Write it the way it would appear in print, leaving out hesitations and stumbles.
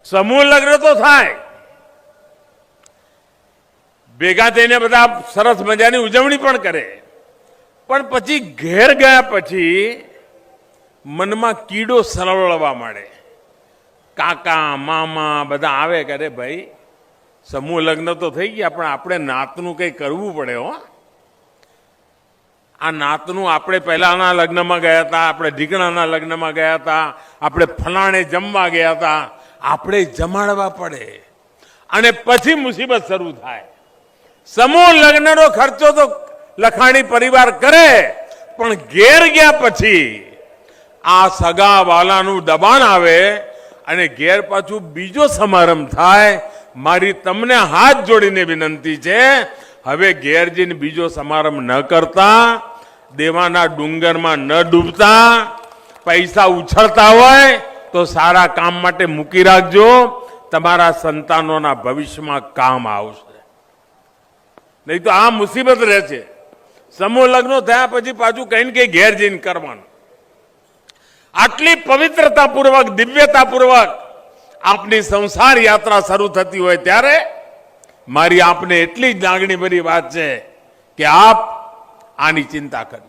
સમૂહ લગ્ન તો થાય, ભેગા થઈને બધા સરસ મજાની ઉજવણી પણ કરે, પણ પછી ઘેર ગયા પછી મનમાં કીડો સરવળવા માંડે. કાકા મામા બધા આવે કે અરે ભાઈ સમૂહ લગ્ન તો થઈ ગયા, પણ આપણે નાતનું કંઈ કરવું પડે. હો, આ નાતનું આપણે પહેલાના લગ્નમાં ગયા હતા, આપણે ઢીકણાના લગ્નમાં ગયા હતા, આપણે ફલાણે જમવા ગયા હતા, આપણે જમાડવા પડે અને પછી મુસીબત શરૂ થાય. સમૂહ લગ્નનો ખર્ચો તો લખાણી પરિવાર કરે, પણ ઘેર ગયા પછી આ સગા વાલાનું દબાણ આવે અને ઘેર પાછું બીજો સમારંભ થાય. મારી તમને હાથ જોડીને વિનંતી છે, હવે ઘેર જઈને બીજો સમારંભ ન કરતા, દેવાના ડુંગરમાં ન ડૂબતા, પૈસા ઉછળતા હોય તો સારા કામ માટે મૂકી રાખજો, તમારા સંતાનોના ભવિષ્યમાં કામ આવશે. નહીં તો આ મુસીબત રહે છે. સમૂહ લગ્નો થયા પછી પાછું કઈ ને કઈ ઘેર જઈને કરવાનું. આટલી પવિત્રતાપૂર્વક, દિવ્યતાપૂર્વક આપની સંસાર યાત્રા શરૂ થતી હોય ત્યારે મારી આપને એટલી જ લાગણી ભરી વાત છે કે આપ આની ચિંતા કરજો.